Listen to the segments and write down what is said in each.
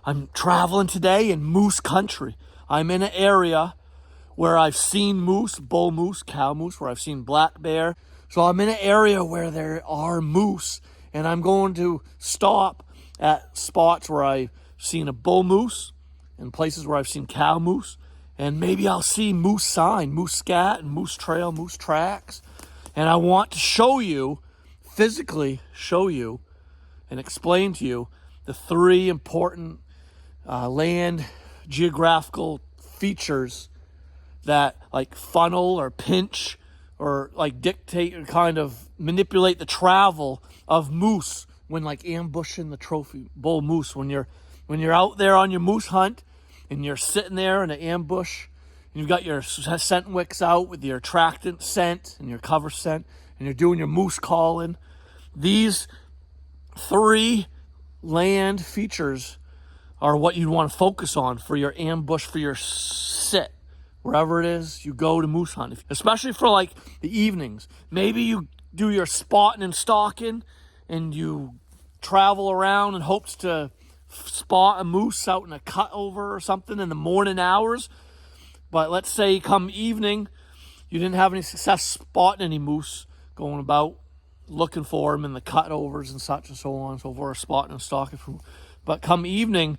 I'm traveling today in moose country. I'm in an area where I've seen moose, bull moose, cow moose, where I've seen black bear. So I'm in an area where there are moose, and I'm going to stop at spots where I've seen a bull moose and places where I've seen cow moose. And maybe I'll see moose sign, moose scat, and moose trail, moose tracks. And I want to show you, physically show you, and explain to you the three important land geographical features that like funnel or pinch or like dictate or kind of manipulate the travel of moose when like ambushing the trophy bull moose. When you're out there on your moose hunt and you're sitting there in an ambush and you've got your scent wicks out with your attractant scent and your cover scent and you're doing your moose calling, these three land features are what you want to focus on for your ambush, for your sit, wherever it is you go to moose hunt, especially for like the evenings. Maybe you do your spotting and stalking and you travel around in hopes to spot a moose out in a cutover or something in the morning hours. But let's say come evening, you didn't have any success spotting any moose going about looking for them in the cutovers and such and so on and so forth, spotting and stalking. But come evening,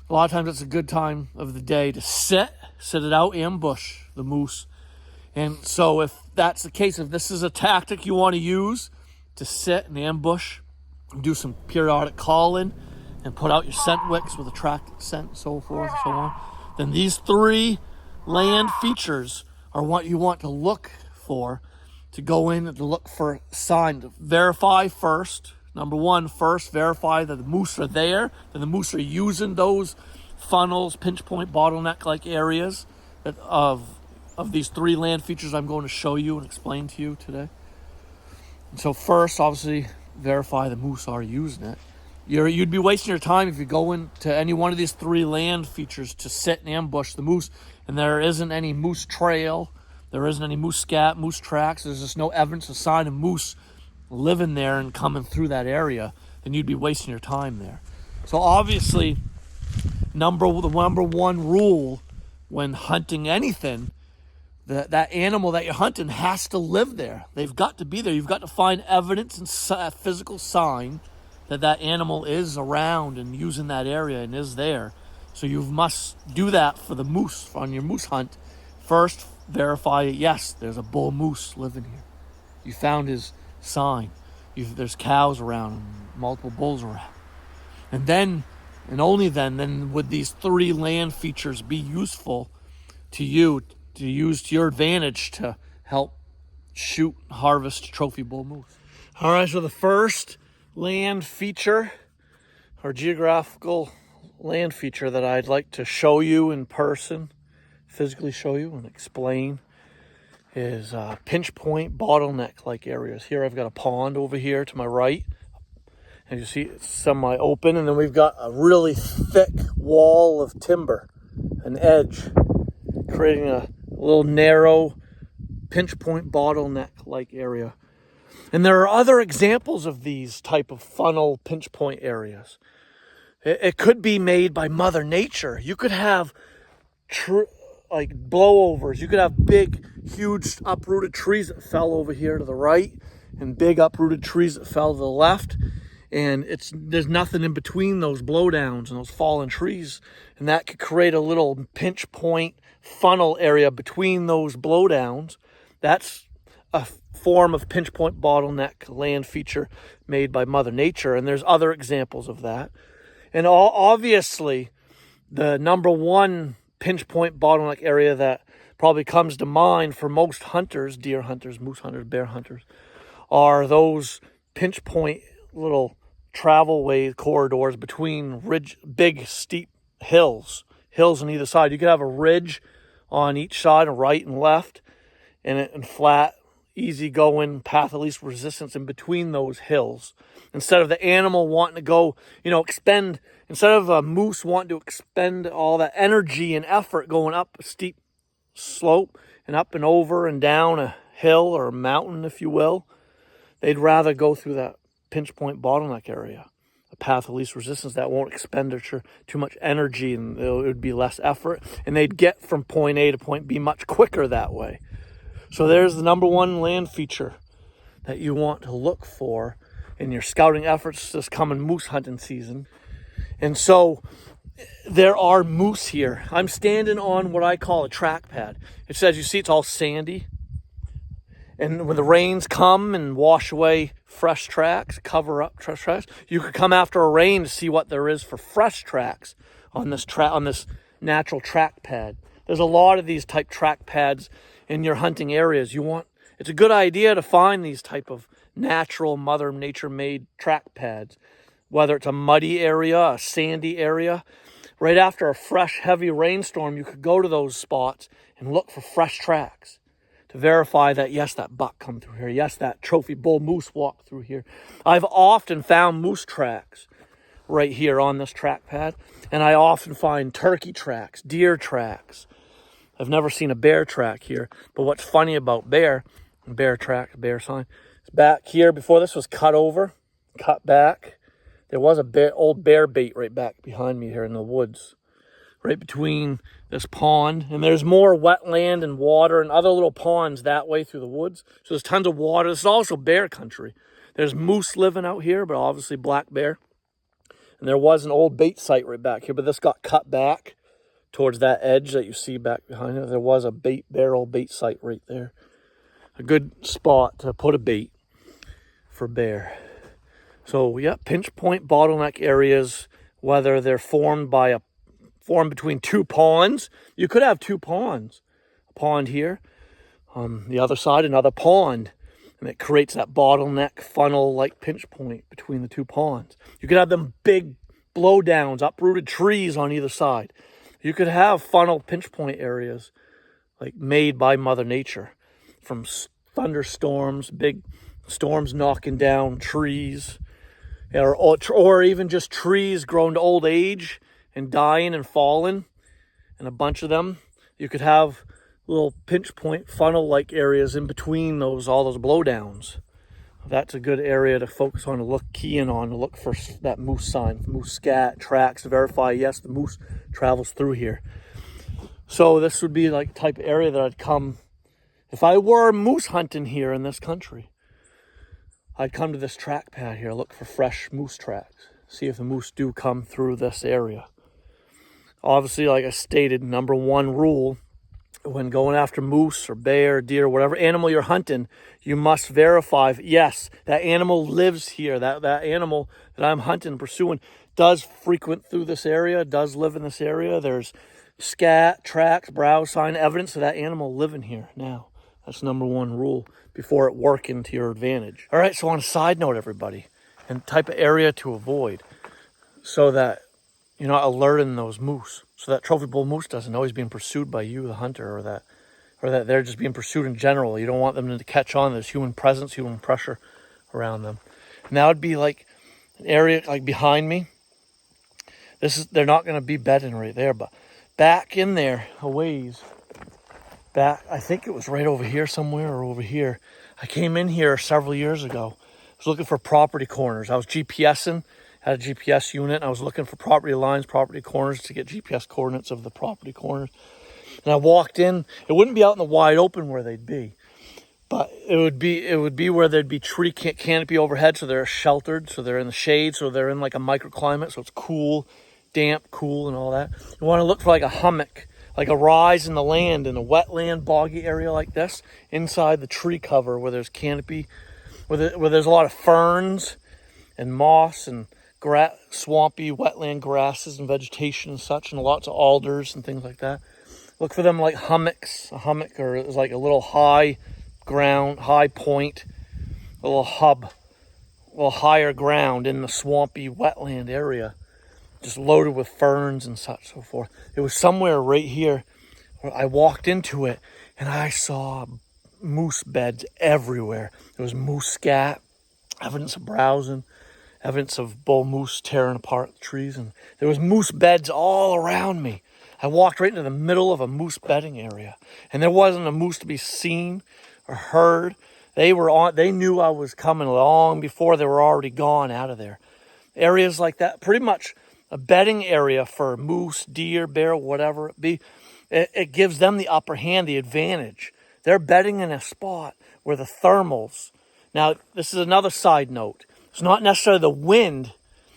a lot of times it's a good time of the day to sit it out, ambush the moose. And so if that's the case, if this is a tactic you want to use to sit and ambush, and do some periodic calling and put out your scent wicks with attractant scent and so forth and so on, then these three land features are what you want to look for, to go in and to look for sign, to verify first. Number one, first verify that the moose are there, that the moose are using those funnels, pinch point, bottleneck-like areas of these three land features I'm going to show you and explain to you today. And so first, obviously, verify the moose are using it. You'd be wasting your time if you go into any one of these three land features to sit and ambush the moose, and there isn't any moose trail, there isn't any moose scat, moose tracks, there's just no evidence or sign of moose living there and coming through that area, then you'd be wasting your time there. So obviously, the number one rule when hunting anything, that animal that you're hunting has to live there. They've got to be there. You've got to find evidence and physical sign that that animal is around and using that area and is there. So you must do that for the moose on your moose hunt. First, verify, yes, there's a bull moose living here. You found his sign. There's cows around, multiple bulls around. And then, and only then would these three land features be useful to you, to use to your advantage to help shoot, harvest trophy bull moose. All right, so the first land feature or geographical land feature that I'd like to show you in person, physically show you and explain, is pinch point, bottleneck-like areas. Here I've got a pond over here to my right. As you see, it's semi-open, and then we've got a really thick wall of timber, an edge, creating a little narrow pinch point, bottleneck-like area. And there are other examples of these type of funnel pinch point areas. It could be made by Mother Nature. You could have like blowovers. You could have big, huge uprooted trees that fell over here to the right and big uprooted trees that fell to the left. And there's nothing in between those blowdowns and those fallen trees. And that could create a little pinch point funnel area between those blowdowns. That's a form of pinch point bottleneck land feature made by Mother Nature. And there's other examples of that. And obviously, the number one pinch point bottleneck area that probably comes to mind for most hunters, deer hunters, moose hunters, bear hunters, are those pinch point little travelway corridors between big steep hills on either side. You could have a ridge on each side, right and left, and flat, easy going path of least resistance in between those hills. Instead of the animal wanting to go, instead of a moose wanting to expend all that energy and effort going up a steep slope and up and over and down a hill or a mountain, if you will, they'd rather go through that pinch point bottleneck area. a path of least resistance that won't expenditure too much energy, and it would be less effort, and they'd get from point A to point B much quicker that way. So there's the number one land feature that you want to look for in your scouting efforts this coming moose hunting season. And so there are moose here. I'm standing on what I call a track pad. It says, you see, it's all sandy. And when the rains come and wash away fresh tracks, cover up fresh tracks, you could come after a rain to see what there is for fresh tracks on this natural track pad. There's a lot of these type track pads in your hunting areas. It's a good idea to find these type of natural Mother Nature made track pads, whether it's a muddy area, a sandy area. Right after a fresh, heavy rainstorm, you could go to those spots and look for fresh tracks to verify that, yes, that buck come through here. Yes, that trophy bull moose walked through here. I've often found moose tracks right here on this track pad, and I often find turkey tracks, deer tracks. I've never seen a bear track here, but what's funny about bear track, bear sign, is back here, before this was cut back, there was a old bear bait right back behind me here in the woods, right between this pond. And there's more wetland and water and other little ponds that way through the woods. So there's tons of water. This is also bear country. There's moose living out here, but obviously black bear. And there was an old bait site right back here, but this got cut back towards that edge that you see back behind it. There was a old bait site right there. A good spot to put a bait for bear. So yeah, pinch point bottleneck areas, whether they're formed between two ponds. You could have two ponds. A pond here, on the other side, another pond. And it creates that bottleneck funnel-like pinch point between the two ponds. You could have them big blowdowns, uprooted trees on either side. You could have funnel pinch point areas like made by Mother Nature from thunderstorms, big storms knocking down trees, or even just trees grown to old age and dying and falling, and a bunch of them. You could have little pinch point funnel-like areas in between all those blowdowns. That's a good area to focus on, to key in on, to look for that moose sign, moose scat tracks, to verify, yes, the moose travels through here. So this would be like the type of area that I'd come, if I were moose hunting here in this country, I'd come to this track pad here, look for fresh moose tracks, see if the moose do come through this area. Obviously, like I stated, number one rule when going after moose or bear, deer, whatever animal you're hunting, you must verify, yes, that animal lives here. That animal that I'm hunting and pursuing does frequent through this area, does live in this area. There's scat, tracks, browse sign, evidence of that animal living here now. That's number one rule before it working to your advantage. All right, so on a side note, everybody, and type of area to avoid so that you're not alerting those moose, so that trophy bull moose doesn't know he's being pursued by you, the hunter, or that they're just being pursued in general. You don't want them to catch on. There's human presence, human pressure around them. And that would be like an area like behind me. They're not going to be bedding right there, but back in there a ways back, I think it was right over here somewhere or over here. I came in here several years ago. I was looking for property corners. I was GPSing. Had a GPS unit. I was looking for property lines, property corners to get GPS coordinates of the property corners. And I walked in. It wouldn't be out in the wide open where they'd be, but it would be where there'd be tree canopy overhead, so they're sheltered, so they're in the shade, so they're in like a microclimate, so it's cool, damp, cool, and all that. You want to look for like a hummock, like a rise in the land in a wetland, boggy area like this, inside the tree cover where there's canopy, where there's a lot of ferns and moss and swampy wetland grasses and vegetation and such, and lots of alders and things like that. Look for them like hummocks. A hummock or is like a little high ground, high point, a little hub, a little higher ground in the swampy wetland area, just loaded with ferns and such, so forth. It was somewhere right here where I walked into it and I saw moose beds everywhere. There was moose scat, evidence of browsing, evidence of bull moose tearing apart the trees, and there was moose beds all around me. I walked right into the middle of a moose bedding area, and there wasn't a moose to be seen or heard. They knew I was coming long before they were already gone out of there. areas like that, pretty much a bedding area for moose, deer, bear, whatever it be. It gives them the upper hand, the advantage. They're bedding in a spot where the thermals. Now, this is another side note. It's not necessarily the wind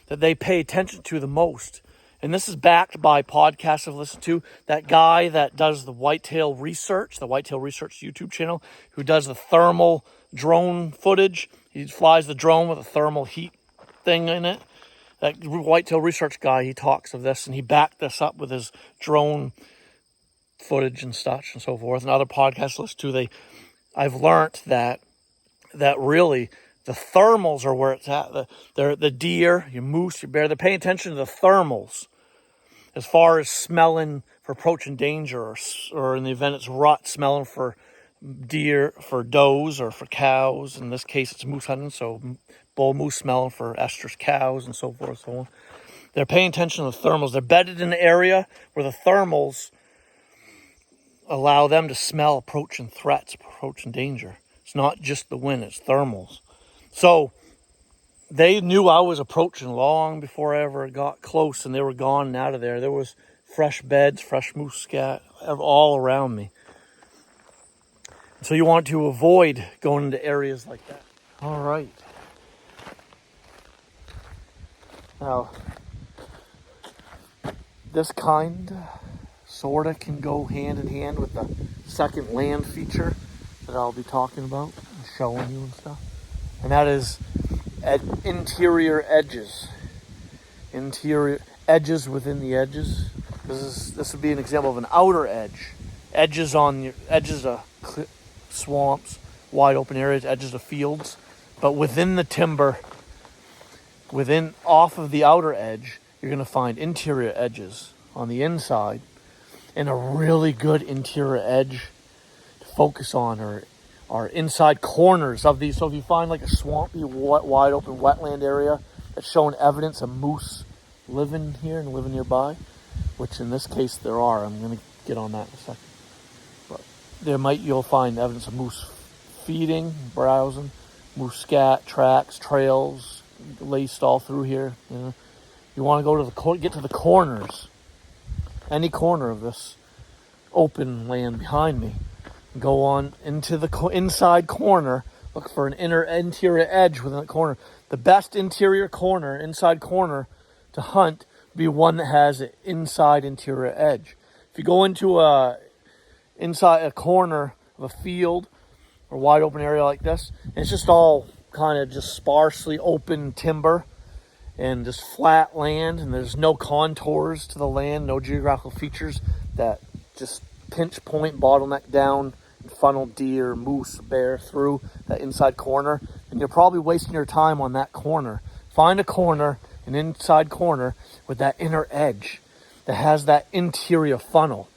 that they pay attention to the most. And this is backed by podcasts I've listened to. That guy that does the Whitetail Research, the Whitetail Research YouTube channel, who does the thermal drone footage. He flies the drone with a thermal heat thing in it. That Whitetail Research guy, he talks of this, and he backed this up with his drone footage and such and so forth. And other podcasts I listen to, I've learned that really the thermals are where it's at. The deer, your moose, your bear, they're paying attention to the thermals as far as smelling for approaching danger, or in the event it's rut, smelling for deer, for does, or for cows. In this case, it's moose hunting, so bull moose smelling for estrus cows and so forth and so on. They're paying attention to the thermals. They're bedded in an area where the thermals allow them to smell approaching threats, approaching danger. It's not just the wind, it's thermals. So they knew I was approaching long before I ever got close, and they were gone and out of there. There was fresh beds, fresh moose scat all around me. So you want to avoid going into areas like that. All right. Now, this kind sort of can go hand in hand with the second land feature that I'll be talking about and showing you and stuff. And that is interior edges. Interior edges within the edges. This would be an example of an outer edge. Edges on your edges of swamps, wide open areas, edges of fields. But within the timber, off of the outer edge, you're going to find interior edges on the inside. And a really good interior edge to focus on are inside corners of these. So if you find like a swampy, wide open wetland area that's showing evidence of moose living here and living nearby, which in this case there are. I'm going to get on that in a second. But you'll find evidence of moose feeding, browsing, moose scat, tracks, trails laced all through here. You want to go to get to the corners, any corner of this open land behind me. Go on into the inside corner. Look for an interior edge within the corner. The best inside corner to hunt would be one that has an inside interior edge. If you go into inside a corner of a field or wide open area like this, and it's just all kind of just sparsely open timber and just flat land, and there's no contours to the land, no geographical features that just pinch point, bottleneck down, and funnel deer, moose, bear through that inside corner, and you're probably wasting your time on that corner. Find a corner, an inside corner with that inner edge that has that interior funnel.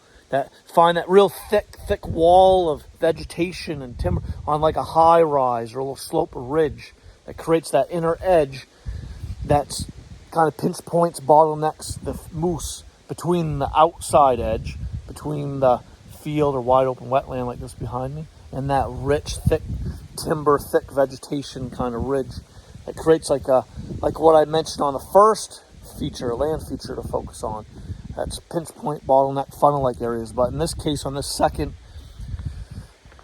Find that real thick wall of vegetation and timber on like a high rise or a little slope or ridge that creates that inner edge that's kind of pinch points, bottlenecks the moose between the outside edge, between the field or wide open wetland like this behind me, and that rich, thick timber, thick vegetation kind of ridge that creates like what I mentioned on the first feature, land feature to focus on. That's pinch point, bottleneck, funnel-like areas. But in this case, on this second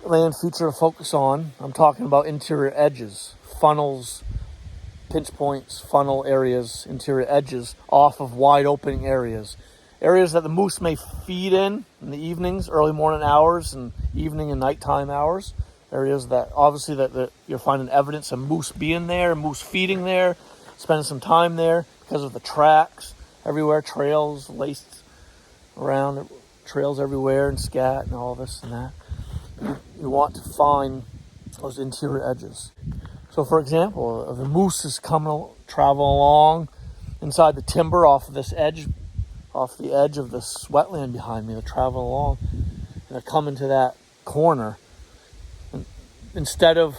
land feature to focus on, I'm talking about interior edges, funnels, pinch points, funnel areas, interior edges off of wide open areas. Areas that the moose may feed in the evenings, early morning hours, and evening and nighttime hours. Areas that obviously that you're finding evidence of moose being there, moose feeding there, spending some time there because of the tracks everywhere, trails laced around, trails everywhere, and scat and all this and that. You want to find those interior edges. So, for example, if the moose is traveling along inside the timber off the edge of this wetland behind me, they're traveling along, and they're coming to that corner. And instead of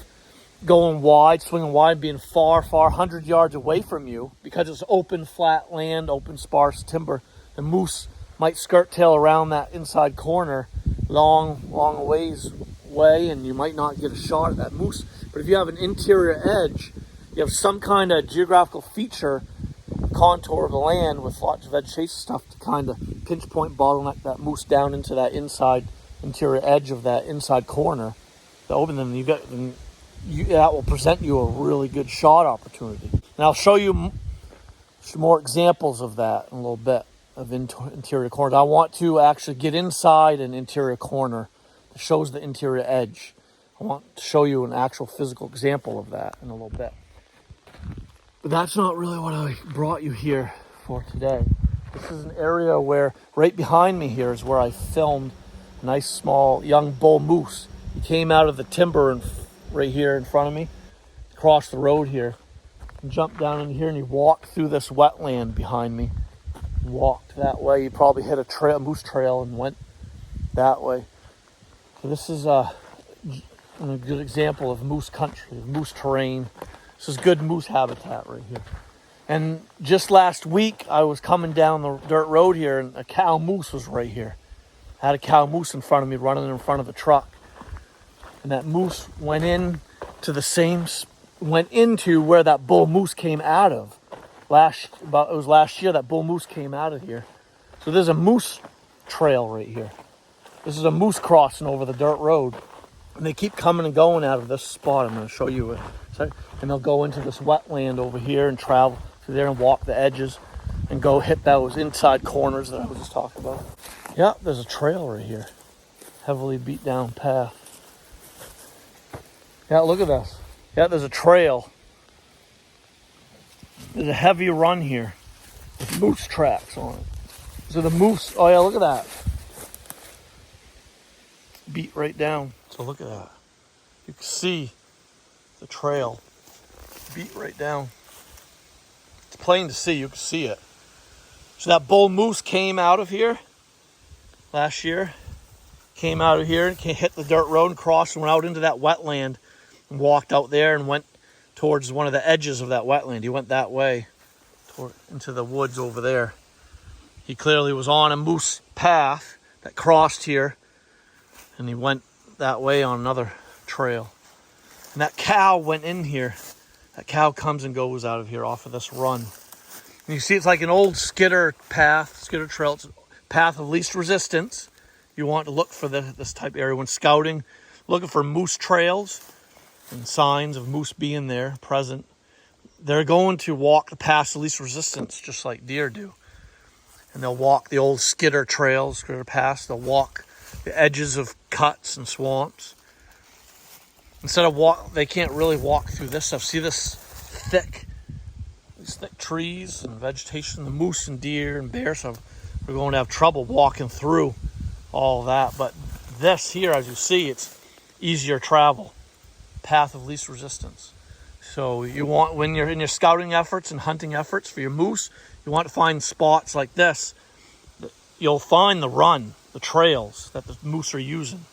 going wide, swinging wide, being far, 100 yards away from you, because it's open, flat land, open, sparse timber, the moose might skirt tail around that inside corner long ways away, and you might not get a shot at that moose. But if you have an interior edge, you have some kind of geographical feature contour of the land with lots of vegetation stuff to kind of pinch point bottleneck that moose down into that inside interior edge of that inside corner. To open them, that will present you a really good shot opportunity. And I'll show you some more examples of that in a little bit, of interior corners. I want to actually get inside an interior corner that shows the interior edge. I want to show you an actual physical example of that in a little bit. But that's not really what I brought you here for today. This is an area where, right behind me here is where I filmed a nice small young bull moose. He came out of the timber right here in front of me, across the road here, and jumped down in here, and he walked through this wetland behind me. He walked that way. He probably hit a moose trail and went that way. So this is a good example of moose country, of moose terrain. This is good moose habitat right here. And just last week, I was coming down the dirt road here, and a cow moose was right here. I had a cow moose in front of me, running in front of a truck. And that moose went into where that bull moose came out of. It was last year that bull moose came out of here. So there's a moose trail right here. This is a moose crossing over the dirt road. And they keep coming and going out of this spot. I'm going to show you it. And they'll go into this wetland over here and travel through there and walk the edges and go hit those inside corners that I was just talking about. Yeah, there's a trail right here. Heavily beat down path. Yeah, look at this. Yeah, there's a trail. There's a heavy run here with moose tracks on it. So the moose, oh yeah, look at that. Beat right down. So look at that. You can see the trail beat right down. It's plain to see, you can see it. So that bull moose came out of here last year. Came out of here and hit the dirt road and crossed and went out into that wetland and walked out there and went towards one of the edges of that wetland. He went that way into the woods over there. He clearly was on a moose path that crossed here, and he went that way on another trail. And that cow went in here. That cow comes and goes out of here off of this run. And you see it's like an old skidder path, skidder trail. It's a path of least resistance. You want to look for this type of area when scouting, looking for moose trails and signs of moose being there, present. They're going to walk the path of least resistance, just like deer do. And they'll walk the old skidder trails, skidder paths. They'll walk the edges of cuts and swamps. They can't really walk through this stuff. See these thick trees and vegetation, the moose and deer and bears. So we're going to have trouble walking through all that. But this here, as you see, it's easier travel. Path of least resistance. So you want, when you're in your scouting efforts and hunting efforts for your moose, you want to find spots like this. You'll find the trails that the moose are using.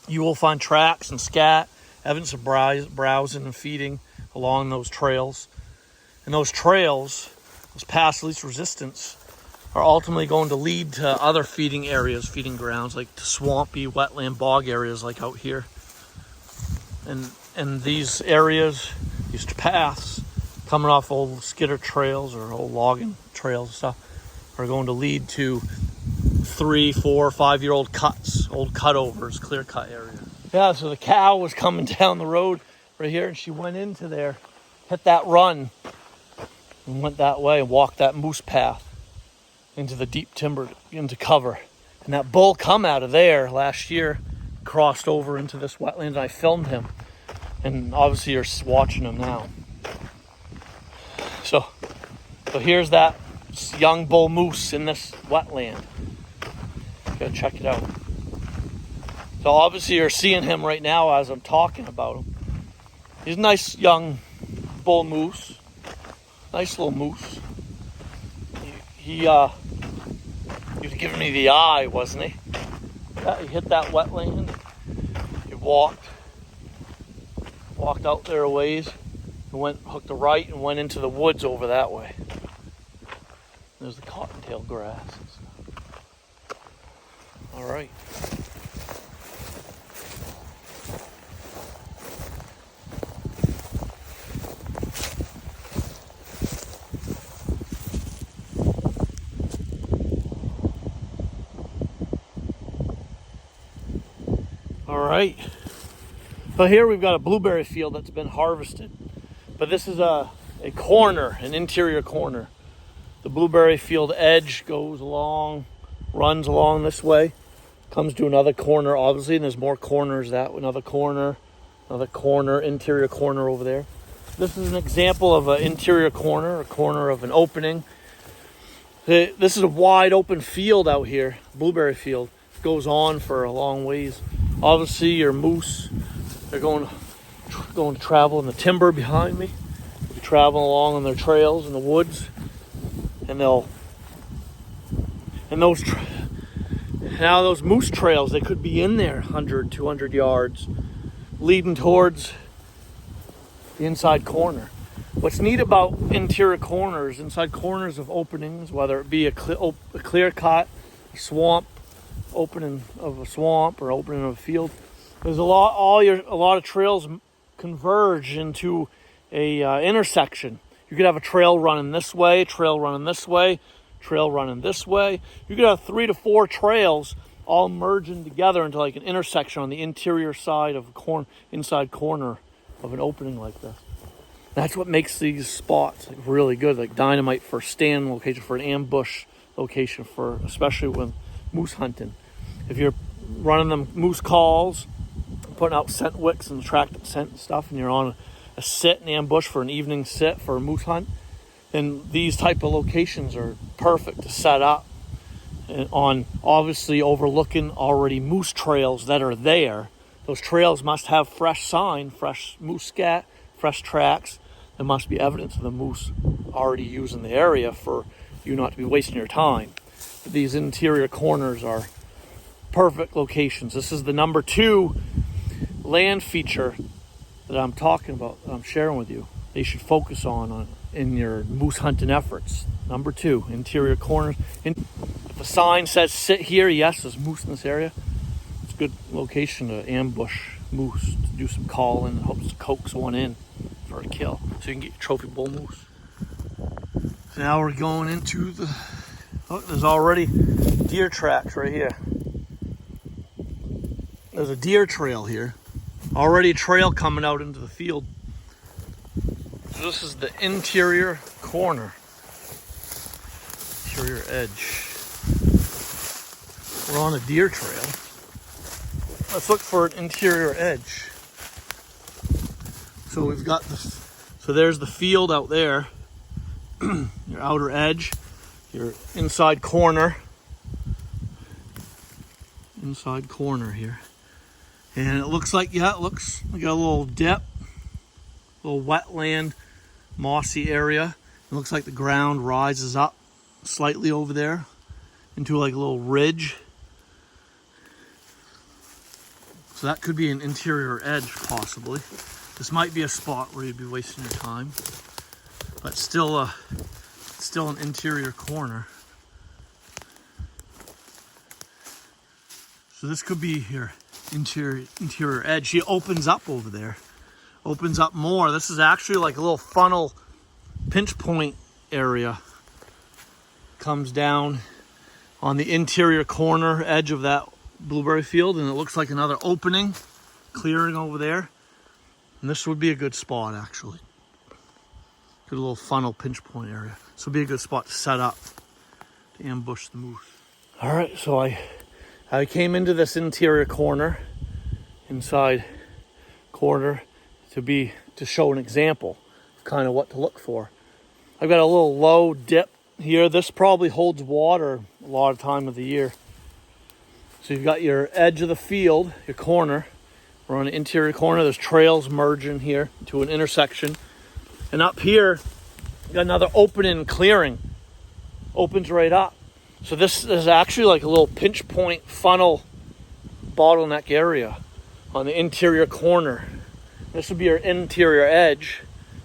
You will find tracks and scat, evidence of browsing and feeding along those trails. And those trails, those paths of least resistance, are ultimately going to lead to other feeding areas, feeding grounds, like swampy, wetland, bog areas like out here. And these areas, these paths, coming off old skidder trails or old logging trails and stuff, are going to lead to 3, 4, 5-year-old cuts, old cutovers, clear cut areas. Yeah, so the cow was coming down the road right here, and she went into there, hit that run, and went that way and walked that moose path into the deep timber, into cover. And that bull come out of there last year, crossed over into this wetland, and I filmed him. And obviously you're watching him now. So here's that young bull moose in this wetland. Go check it out. So obviously you're seeing him right now as I'm talking about him. He's a nice young bull moose. Nice little moose. He was giving me the eye, wasn't he? Yeah, he hit that wetland. He walked out there a ways, and hooked a right and went into the woods over that way. There's the cottontail grass and stuff. All right. All right. So here we've got a blueberry field that's been harvested. But this is a corner, an interior corner. The blueberry field edge goes along, runs along this way, comes to another corner, obviously, and there's more corners. Another corner, interior corner over there. This is an example of an interior corner, a corner of an opening. This is a wide open field out here, blueberry field. It goes on for a long ways. Obviously, your moose, they're going to travel in the timber behind me. They'll be traveling along on their trails in the woods, and those moose trails, they could be in there 100, 200 yards, leading towards the inside corner. What's neat about interior corners, inside corners of openings, whether it be a clear cut, swamp, opening of a swamp or opening of a field, there's a lot of trails converge into a intersection. You could have a trail running this way, trail running this way, trail running this way. You could have 3 to 4 trails all merging together into like an intersection on the interior side of a inside corner of an opening like this. That's what makes these spots like really good, like dynamite for stand location, for an ambush location, for especially when moose hunting. If you're running them moose calls, putting out scent wicks and attracting scent and stuff, and you're on a sit and ambush for an evening sit for a moose hunt, then these type of locations are perfect to set up and on, obviously overlooking already moose trails that are there. Those trails must have fresh sign, fresh moose scat, fresh tracks. There must be evidence of the moose already using the area for you not to be wasting your time. But these interior corners are perfect locations. This is the number 2 land feature that I'm talking about, that I'm sharing with you. They should focus on in your moose hunting efforts. Number 2, interior corners. If a sign says sit here, yes, there's moose in this area. It's a good location to ambush moose, to do some calling, hopes to coax one in for a kill, so you can get your trophy bull moose. So now we're going into there's already deer tracks right here. There's a deer trail here. Already a trail coming out into the field. So this is the interior corner. Interior edge. We're on a deer trail. Let's look for an interior edge. So we've got so there's the field out there. Your outer edge, your inside corner. Inside corner here. And it looks like, yeah, it looks like a little dip, a little wetland, mossy area. It looks like the ground rises up slightly over there into like a little ridge. So that could be an interior edge, possibly. This might be a spot where you'd be wasting your time, but still an interior corner. So this could be your interior edge. She opens up over there, opens up more. This is actually like a little funnel pinch point area. Comes down on the interior corner edge of that blueberry field, and it looks like another opening, clearing over there. And this would be a good spot, actually. Good little funnel pinch point area. This would be a good spot to set up to ambush the moose. All right, so I came into this interior corner, inside corner, to show an example of kind of what to look for. I've got a little low dip here. This probably holds water a lot of time of the year. So you've got your edge of the field, your corner. We're on an interior corner. There's trails merging here to an intersection. And up here, you got another opening clearing. Opens right up. So this is actually like a little pinch point funnel bottleneck area on the interior corner. This would be your interior edge.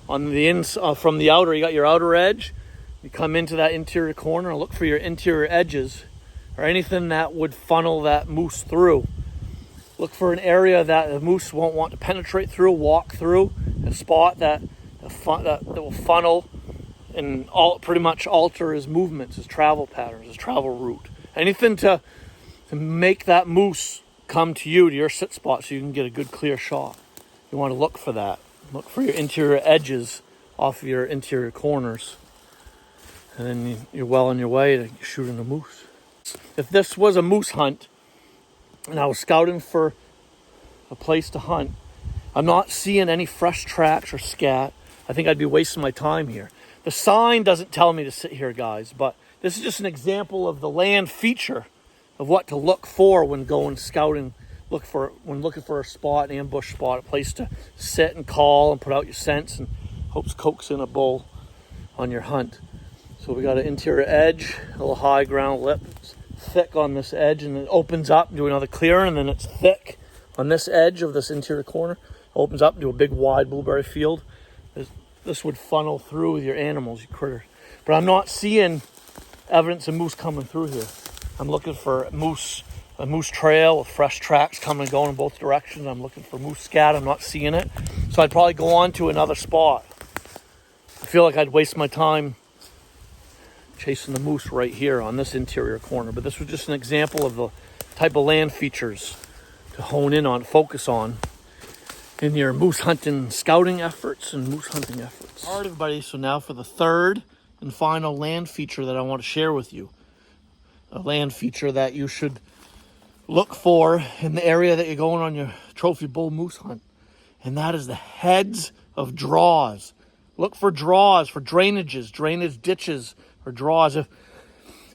On the from the outer, you got your outer edge. You come into that interior corner and look for your interior edges or anything that would funnel that moose through. Look for an area that the moose won't want to penetrate through, walk through, a spot that will funnel and pretty much alter his movements, his travel patterns, his travel route. Anything to make that moose come to you, to your sit spot, so you can get a good clear shot. You want to look for that. Look for your interior edges off of your interior corners. And then you're well on your way to shooting a moose. If this was a moose hunt and I was scouting for a place to hunt, I'm not seeing any fresh tracks or scat. I think I'd be wasting my time here. The sign doesn't tell me to sit here, guys, but this is just an example of the land feature of what to look for when going scouting. When looking for a spot, an ambush spot, a place to sit and call and put out your scents and hopes coax in a bull on your hunt. So we got an interior edge, a little high ground lip. It's thick on this edge, and it opens up into another clearing, and then it's thick on this edge of this interior corner. It opens up into a big wide blueberry field. This would funnel through with your animals, your critters. But I'm not seeing evidence of moose coming through here. I'm looking for a moose trail with fresh tracks coming and going in both directions. I'm looking for moose scat. I'm not seeing it. So I'd probably go on to another spot. I feel like I'd waste my time chasing the moose right here on this interior corner. But this was just an example of the type of land features to hone in on, focus on in your moose hunting scouting efforts and moose hunting efforts. All right, everybody. So now for the third and final land feature that I want to share with you. A land feature that you should look for in the area that you're going on your trophy bull moose hunt. And that is the heads of draws. Look for draws, for drainage ditches, or draws. If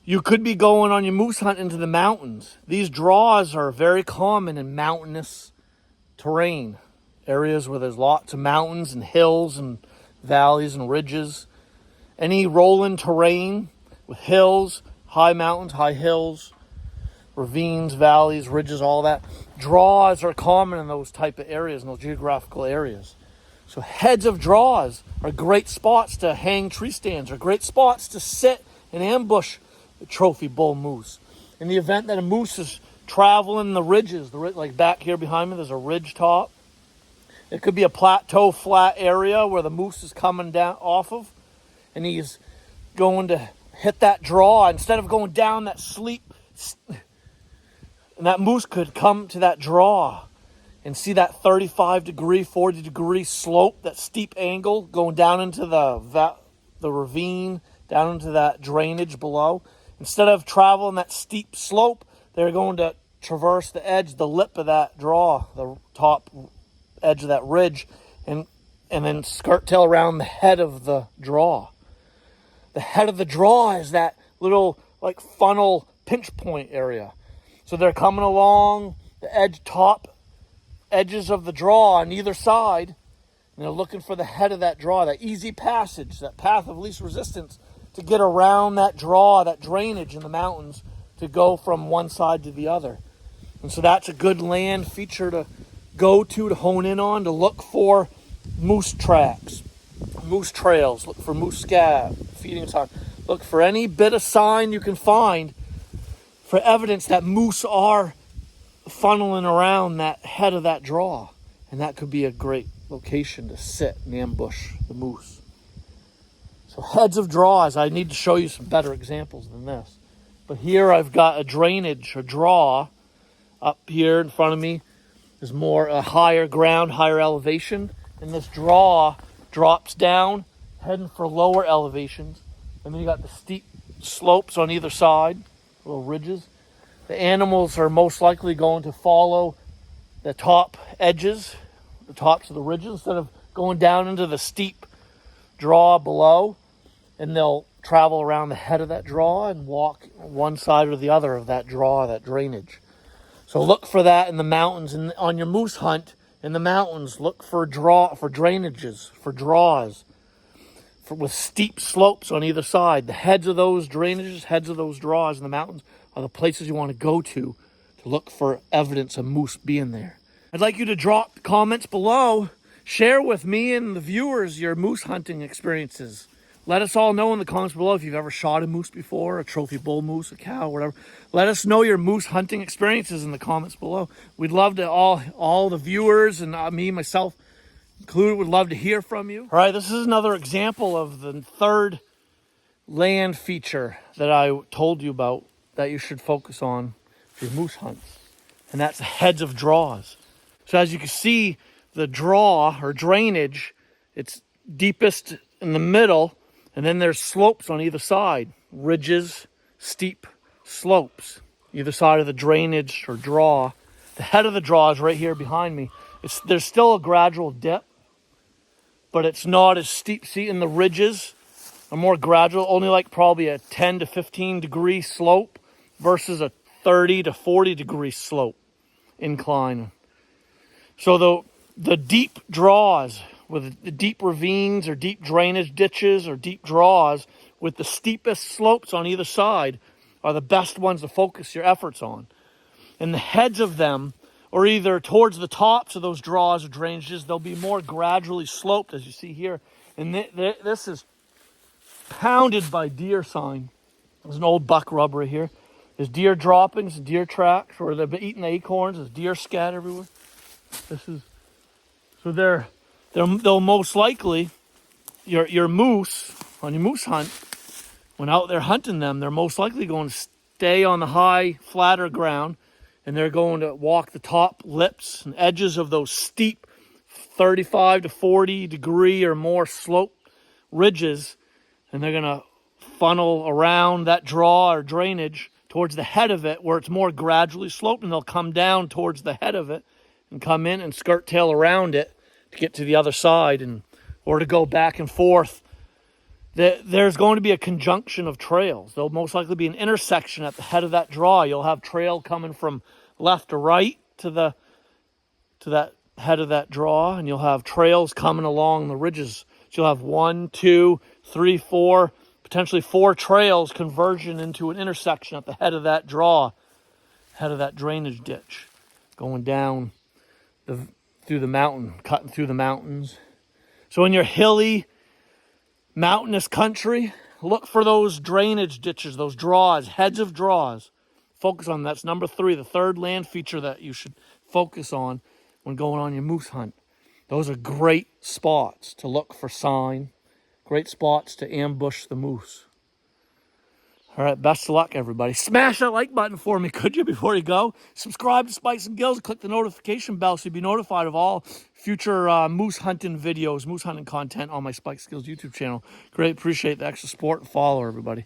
you could be going on your moose hunt into the mountains. These draws are very common in mountainous terrain. Areas where there's lots of mountains and hills and valleys and ridges. Any rolling terrain with hills, high mountains, high hills, ravines, valleys, ridges, all that. Draws are common in those type of areas, in those geographical areas. So heads of draws are great spots to hang tree stands, are great spots to sit and ambush a trophy bull moose. In the event that a moose is traveling the ridges, like back here behind me, there's a ridge top. It could be a plateau flat area where the moose is coming down off of, and he's going to hit that draw. Instead of going down that steep, and that moose could come to that draw and see that 35-degree, 40-degree slope, that steep angle going down into the ravine, down into that drainage below. Instead of traveling that steep slope, they're going to traverse the edge, the lip of that draw, the top edge of that ridge, and then skirt tail around the head of the draw. The head of the draw is that little like funnel pinch point area. So they're coming along the top edges of the draw on either side, and they're looking for the head of that draw, that easy passage, that path of least resistance to get around that draw, that drainage in the mountains, to go from one side to the other. And so that's a good land feature to go to hone in on, to look for moose tracks, moose trails, look for moose scat, feeding time. Look for any bit of sign you can find for evidence that moose are funneling around that head of that draw. And that could be a great location to sit and ambush the moose. So heads of draws, I need to show you some better examples than this. But here I've got a drainage, a draw. Up here in front of me is more a higher ground, higher elevation. And this draw drops down, heading for lower elevations. And then you got the steep slopes on either side, little ridges. The animals are most likely going to follow the top edges, the tops of the ridges, instead of going down into the steep draw below. And they'll travel around the head of that draw and walk one side or the other of that draw, that drainage. So look for that in the mountains. And on your moose hunt in the mountains, look for drainages, for draws, with steep slopes on either side. The heads of those drainages, heads of those draws in the mountains are the places you want to go to look for evidence of moose being there. I'd like you to drop comments below. Share with me and the viewers your moose hunting experiences. Let us all know in the comments below if you've ever shot a moose before, a trophy bull moose, a cow, whatever. Let us know your moose hunting experiences in the comments below. We'd love to, all the viewers and me, myself included, would love to hear from you. All right, this is another example of the third land feature that I told you about that you should focus on for your moose hunts. and that's the heads of draws. So as you can see, the draw or drainage, it's deepest in the middle, and then there's slopes on either side, ridges, steep slopes, either side of the drainage or draw. The head of the draw is right here behind me. There's still a gradual dip, but it's not as steep. See, in the ridges are more gradual, only like probably a 10 to 15 degree slope versus a 30 to 40 degree slope incline. So the deep draws with the deep ravines or deep drainage ditches or deep draws with the steepest slopes on either side are the best ones to focus your efforts on. And the heads of them are either towards the tops of those draws or drainages. They'll be more gradually sloped, as you see here. And this is pounded by deer sign. There's an old buck rub right here. There's deer droppings, deer tracks, where they've been eating the acorns. There's deer scat everywhere. So they'll most likely, your moose, on your moose hunt, when out there hunting them, they're most likely going to stay on the high, flatter ground, and they're going to walk the top lips and edges of those steep 35 to 40 degree or more slope ridges, and they're going to funnel around that draw or drainage towards the head of it where it's more gradually sloped, and they'll come down towards the head of it and come in and skirt tail around it to get to the other side, or to go back and forth. There's going to be a conjunction of trails. There'll most likely be an intersection at the head of that draw. You'll have trail coming from left to right to that head of that draw, and you'll have trails coming along the ridges. So you'll have 1, 2, 3, 4, potentially 4 trails converging into an intersection at the head of that draw, head of that drainage ditch, going down through the mountain, cutting through the mountains. So in your hilly, mountainous country, look for those drainage ditches, those draws, heads of draws. Focus on them. That's number 3, the third land feature that you should focus on when going on your moose hunt. Those are great spots to look for sign, great spots to ambush the moose. All right, best of luck, everybody. Smash that like button for me, could you, before you go? Subscribe to Spikes and Gills. Click the notification bell so you'll be notified of all future moose hunting videos, moose hunting content on my Spikes and Gills YouTube channel. Great, appreciate the extra support and follow, everybody.